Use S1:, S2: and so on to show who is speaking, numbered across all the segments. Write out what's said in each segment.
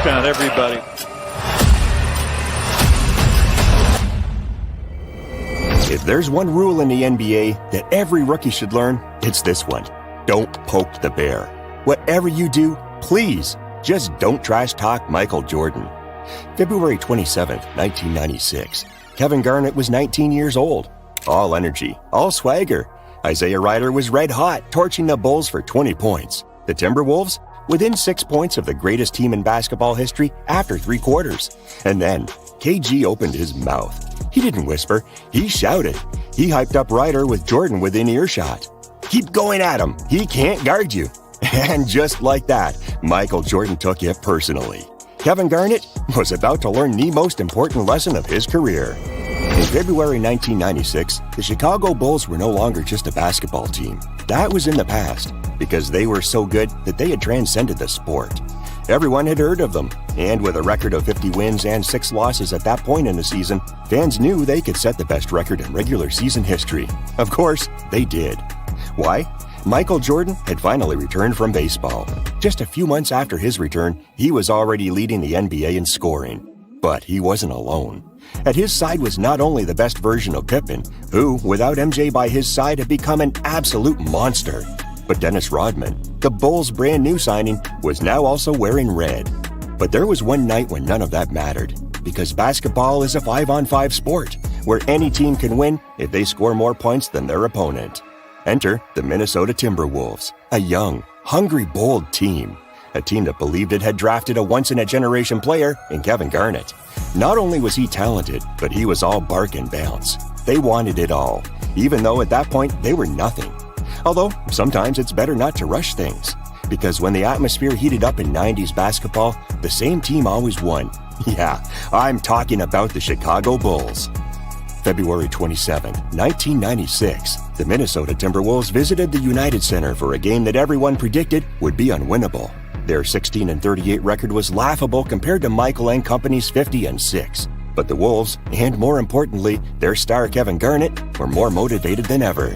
S1: about everybody.
S2: If there's one rule in the NBA that every rookie should learn, it's this one. Don't poke the bear. Whatever you do, please, just don't trash talk Michael Jordan. February 27th, 1996. Kevin Garnett was 19 years old. All energy, all swagger. Isaiah Rider was red hot, torching the Bulls for 20 points. The Timberwolves, within 6 points of the greatest team in basketball history after 3 quarters. And then, KG opened his mouth. He didn't whisper, he shouted. He hyped up Rider with Jordan within earshot. Keep going at him, he can't guard you. And just like that, Michael Jordan took it personally. Kevin Garnett was about to learn the most important lesson of his career. In February 1996, the Chicago Bulls were no longer just a basketball team. That was in the past, because they were so good that they had transcended the sport. Everyone had heard of them, and with a record of 50 wins and 6 losses at that point in the season, fans knew they could set the best record in regular season history. Of course, they did. Why? Michael Jordan had finally returned from baseball. Just a few months after his return, he was already leading the NBA in scoring. But he wasn't alone. At his side was not only the best version of Pippen, who, without MJ by his side, had become an absolute monster, but Dennis Rodman, the Bulls' brand new signing, was now also wearing red. But there was one night when none of that mattered, because basketball is a 5-on-5 sport, where any team can win if they score more points than their opponent. Enter the Minnesota Timberwolves, a young, hungry, bold team. A team that believed it had drafted a once-in-a-generation player in Kevin Garnett. Not only was he talented, but he was all bark and bounce. They wanted it all, even though at that point they were nothing. Although, sometimes it's better not to rush things, because when the atmosphere heated up in 90s basketball, the same team always won. Yeah, I'm talking about the Chicago Bulls. February 27, 1996, the Minnesota Timberwolves visited the United Center for a game that everyone predicted would be unwinnable. Their 16-38 record was laughable compared to Michael and company's 50-6. But the Wolves, and more importantly, their star Kevin Garnett, were more motivated than ever.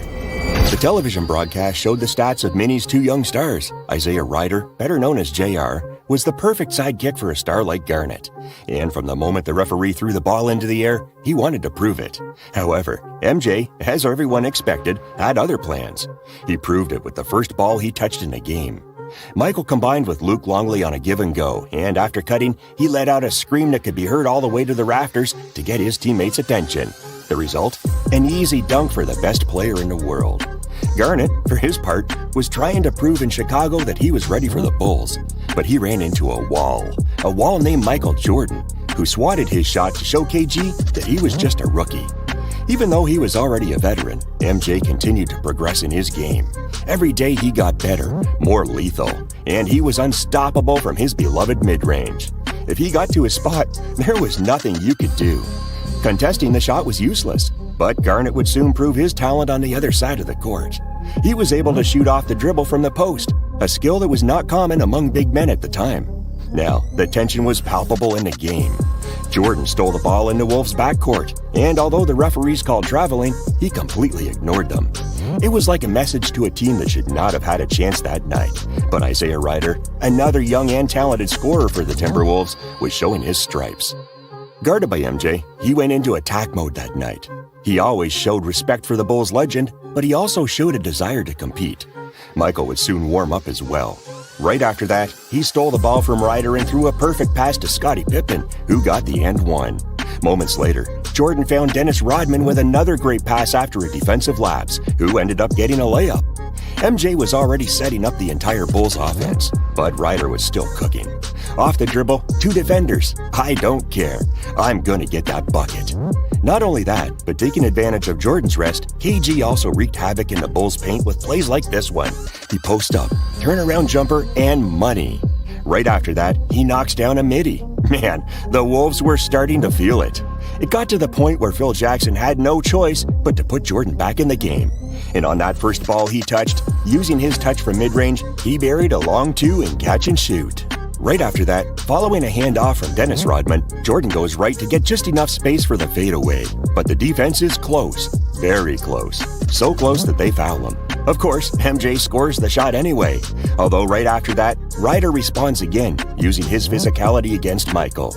S2: The television broadcast showed the stats of Minnie's 2 young stars. Isaiah Rider, better known as JR, was the perfect sidekick for a star like Garnett. And from the moment the referee threw the ball into the air, he wanted to prove it. However, MJ, as everyone expected, had other plans. He proved it with the first ball he touched in the game. Michael combined with Luke Longley on a give and go, and after cutting, he let out a scream that could be heard all the way to the rafters to get his teammates' attention. The result? An easy dunk for the best player in the world. Garnett, for his part, was trying to prove in Chicago that he was ready for the Bulls. But he ran into a wall named Michael Jordan, who swatted his shot to show KG that he was just a rookie. Even though he was already a veteran, MJ continued to progress in his game. Every day he got better, more lethal, and he was unstoppable from his beloved mid-range. If he got to his spot, there was nothing you could do. Contesting the shot was useless, but Garnett would soon prove his talent on the other side of the court. He was able to shoot off the dribble from the post, a skill that was not common among big men at the time. Now, the tension was palpable in the game. Jordan stole the ball in the Wolves' backcourt, and although the referees called traveling, he completely ignored them. It was like a message to a team that should not have had a chance that night. But Isaiah Rider, another young and talented scorer for the Timberwolves, was showing his stripes. Guarded by MJ, he went into attack mode that night. He always showed respect for the Bulls legend, but he also showed a desire to compete. Michael would soon warm up as well. Right after that, he stole the ball from Rider and threw a perfect pass to Scottie Pippen, who got the and one. Moments later, Jordan found Dennis Rodman with another great pass after a defensive lapse, who ended up getting a layup. MJ was already setting up the entire Bulls offense, but Rider was still cooking. Off the dribble, 2 defenders. I don't care. I'm gonna get that bucket. Not only that, but taking advantage of Jordan's rest, KG also wreaked havoc in the Bulls' paint with plays like this one. He post up, turnaround jumper, and money. Right after that, he knocks down a midi. Man, the Wolves were starting to feel it. It got to the point where Phil Jackson had no choice but to put Jordan back in the game. And on that first ball he touched, using his touch from mid-range, he buried a long 2 in catch and shoot. Right after that, following a handoff from Dennis Rodman, Jordan goes right to get just enough space for the fadeaway. But the defense is close, very close. So close that they foul him. Of course, MJ scores the shot anyway. Although right after that, Ryder responds again, using his physicality against Michael.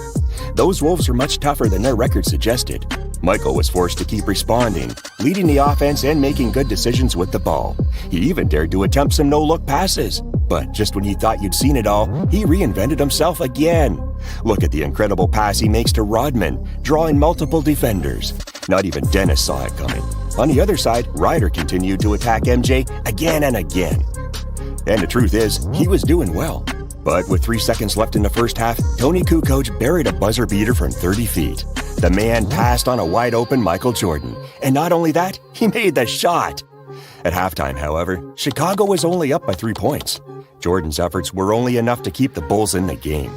S2: Those Wolves were much tougher than their record suggested. Michael was forced to keep responding, leading the offense and making good decisions with the ball. He even dared to attempt some no-look passes. But just when you thought you'd seen it all, he reinvented himself again. Look at the incredible pass he makes to Rodman, drawing multiple defenders. Not even Dennis saw it coming. On the other side, Ryder continued to attack MJ again and again. And the truth is, he was doing well. But with 3 seconds left in the first half, Tony Kukoc buried a buzzer beater from 30 feet. The man passed on a wide-open Michael Jordan. And not only that, he made the shot. At halftime, however, Chicago was only up by 3 points. Jordan's efforts were only enough to keep the Bulls in the game.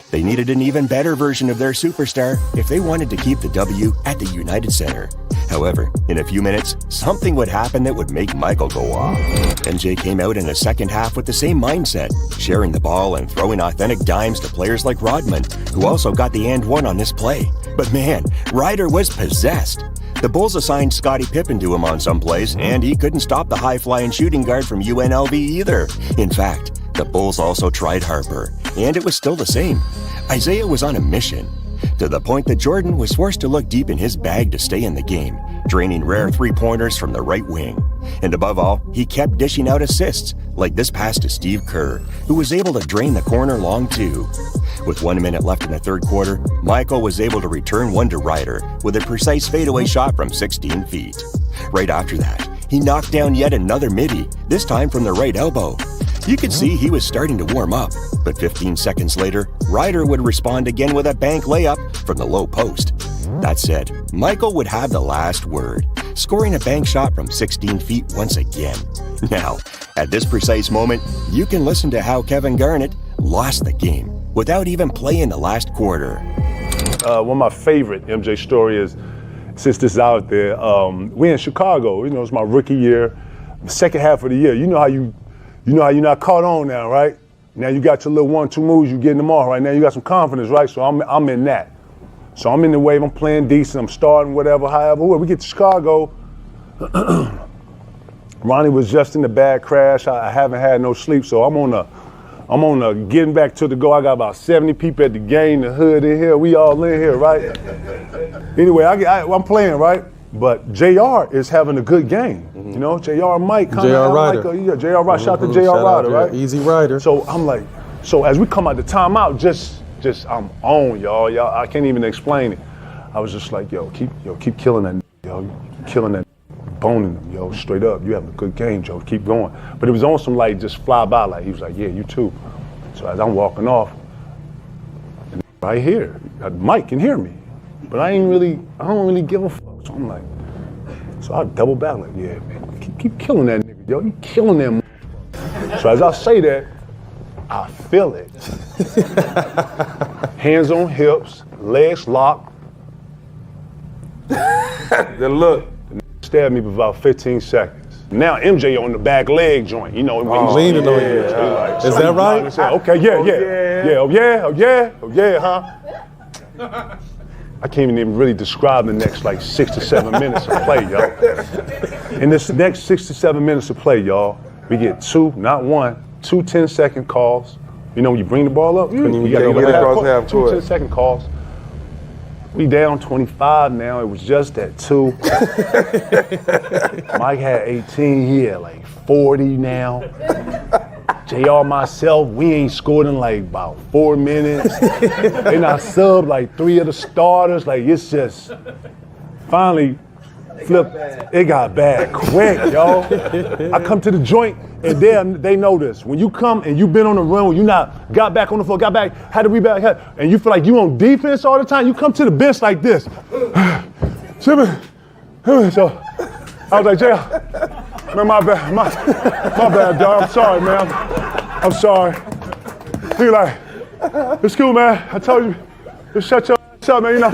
S2: They needed an even better version of their superstar if they wanted to keep the W at the United Center. However, in a few minutes, something would happen that would make Michael go off. MJ came out in the second half with the same mindset, sharing the ball and throwing authentic dimes to players like Rodman, who also got the and one on this play. But man, Ryder was possessed. The Bulls assigned Scottie Pippen to him on some plays, and he couldn't stop the high-flying shooting guard from UNLV either. In fact, the Bulls also tried Harper, and it was still the same. Isaiah was on a mission, to the point that Jordan was forced to look deep in his bag to stay in the game, draining rare three-pointers from the right wing. And above all, he kept dishing out assists, like this pass to Steve Kerr, who was able to drain the corner long too. With 1 minute left in the third quarter, Michael was able to return one to Ryder with a precise fadeaway shot from 16 feet. Right after that, he knocked down yet another midi, this time from the right elbow. You could see he was starting to warm up, but 15 seconds later, Ryder would respond again with a bank layup from the low post. That said, Michael would have the last word, scoring a bank shot from 16 feet once again. Now, at this precise moment, you can listen to how Kevin Garnett lost the game without even playing the last quarter.
S1: One of my favorite MJ story is, since this is out there, we're in Chicago. You know, it's my rookie year, second half of the year. You know how you're not caught on now, right? Now you got your little 1-2 moves, you getting them off right now. You got some confidence, right? So I'm in that. So I'm in the wave, I'm playing decent, I'm starting whatever, however. We get to Chicago. Ronnie was just in the bad crash. I haven't had no sleep, so I'm on a getting back to the go. I got about 70 people at the game, the hood in here. We all in here, right? Anyway, I'm playing, right? But JR is having a good game. You know, JR Mike coming out.
S3: Ryder.
S1: Yeah, JR Ryder. Shout out to JR Ryder, right?
S3: Easy Ryder.
S1: So I'm like, so as we come out the timeout, just I'm on, y'all. I can't even explain it. I was just like, yo, keep killing that, yo. Keep killing that, boning them, yo, straight up. You having a good game, Joe. Keep going. But it was on some like just fly by, like he was like, yeah, you too. So as I'm walking off, and right here, Mike can hear me, but I don't really give a fuck. So I'm like, so I double back like, yeah, man, keep killing that nigga, yo. You killing them. So as I say that, I feel it. Hands on hips, legs locked. Then look, stabbed me for about 15 seconds. Now MJ on the back leg joint, you know.
S3: Leaning on you.
S1: Like,
S3: is that right?
S1: Okay, yeah, huh? I can't even really describe the next like 6 to 7 minutes of play, y'all. In this next 6 to 7 minutes of play, y'all, we get two 10-second calls. You know, when you bring the ball up, you gotta get across half court. 2 10-second calls. We down 25 now. It was just at 2. Mike had 18. He had like 40 now. JR, myself, we ain't scored in like about 4 minutes. Then I subbed like 3 of the starters. Like it's just finally flipped. It got bad quick, yo. I come to the joint and they know this. When you come and you've been on the run, when you not got back on the floor, got back, had to rebound, and you feel like you on defense all the time, you come to the bench like this. So I was like, JR, man, my bad, dog. I'm sorry, man. I'm sorry. He like, it's cool, man. I told you, just shut your ass up, man. You know.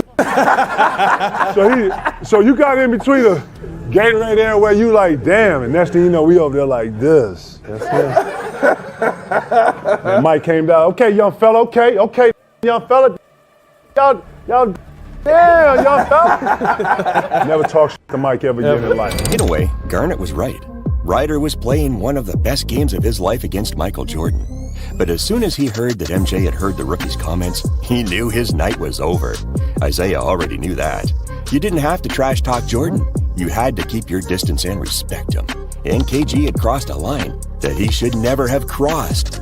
S1: So you got in between the Gatorade there where you like, damn, and next thing you know, we over there like this. That's it. And Mike came down. Okay, young fella. Okay, young fella. Y'all. Damn, young fella. Never talk shit to Mike ever again in life.
S2: In a way, Garnett was right. Ryder was playing one of the best games of his life against Michael Jordan. But as soon as he heard that MJ had heard the rookie's comments, he knew his night was over. Isaiah already knew that. You didn't have to trash talk Jordan. You had to keep your distance and respect him. And KG had crossed a line that he should never have crossed.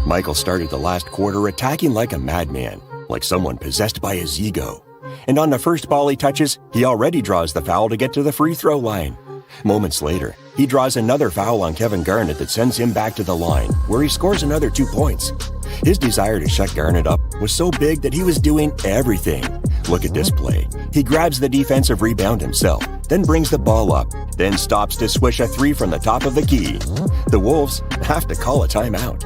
S2: Michael started the last quarter attacking like a madman, like someone possessed by his ego. And on the first ball he touches, he already draws the foul to get to the free throw line. Moments later, he draws another foul on Kevin Garnett that sends him back to the line, where he scores another 2 points. His desire to shut Garnett up was so big that he was doing everything. Look at this play. He grabs the defensive rebound himself, then brings the ball up, then stops to swish a 3 from the top of the key. The Wolves have to call a timeout.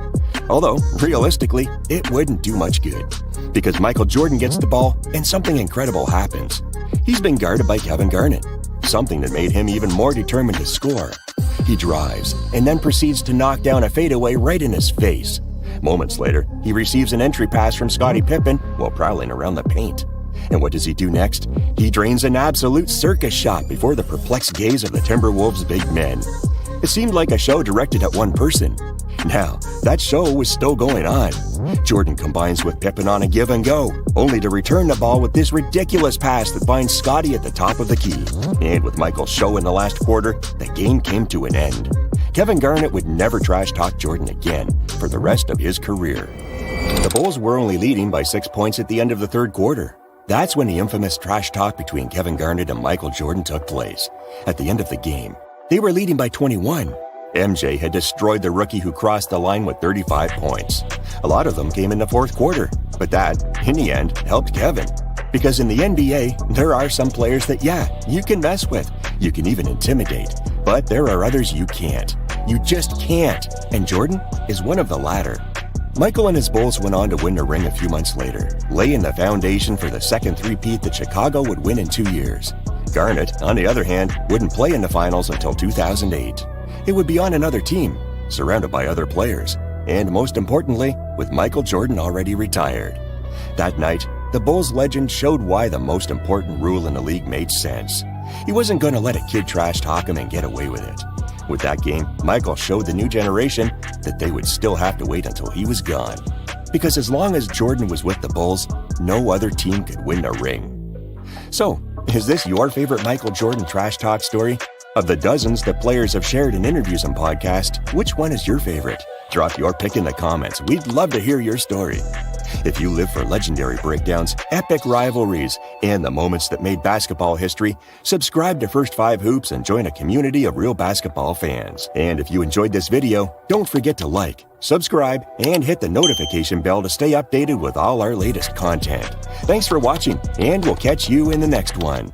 S2: Although, realistically, it wouldn't do much good, because Michael Jordan gets the ball and something incredible happens. He's been guarded by Kevin Garnett, something that made him even more determined to score. He drives and then proceeds to knock down a fadeaway right in his face. Moments later, he receives an entry pass from Scottie Pippen while prowling around the paint. And what does he do next? He drains an absolute circus shot before the perplexed gaze of the Timberwolves' big men. It seemed like a show directed at one person. Now, that show was still going on. Jordan combines with Pippen on a give and go, only to return the ball with this ridiculous pass that finds Scottie at the top of the key. And with Michael's show in the last quarter, the game came to an end. Kevin Garnett would never trash talk Jordan again for the rest of his career. The Bulls were only leading by 6 points at the end of the third quarter. That's when the infamous trash talk between Kevin Garnett and Michael Jordan took place. At the end of the game, they were leading by 21. MJ had destroyed the rookie who crossed the line with 35 points. A lot of them came in the fourth quarter, but that, in the end, helped Kevin. Because in the NBA, there are some players that, you can mess with. You can even intimidate. But there are others you can't. You just can't. And Jordan is one of the latter. Michael and his Bulls went on to win the ring a few months later, laying the foundation for the second three-peat that Chicago would win in 2 years. Garnett, on the other hand, wouldn't play in the finals until 2008. It would be on another team, surrounded by other players, and most importantly, with Michael Jordan already retired. That night, the Bulls legend showed why the most important rule in the league made sense. He wasn't going to let a kid trash talk him and get away with it. With that game, Michael showed the new generation that they would still have to wait until he was gone. Because as long as Jordan was with the Bulls, no other team could win a ring. So, is this your favorite Michael Jordan trash talk story? Of the dozens that players have shared in interviews and podcasts, which one is your favorite? Drop your pick in the comments. We'd love to hear your story. If you live for legendary breakdowns, epic rivalries, and the moments that made basketball history, subscribe to First 5 Hoops and join a community of real basketball fans. And if you enjoyed this video, don't forget to like, subscribe, and hit the notification bell to stay updated with all our latest content. Thanks for watching, and we'll catch you in the next one.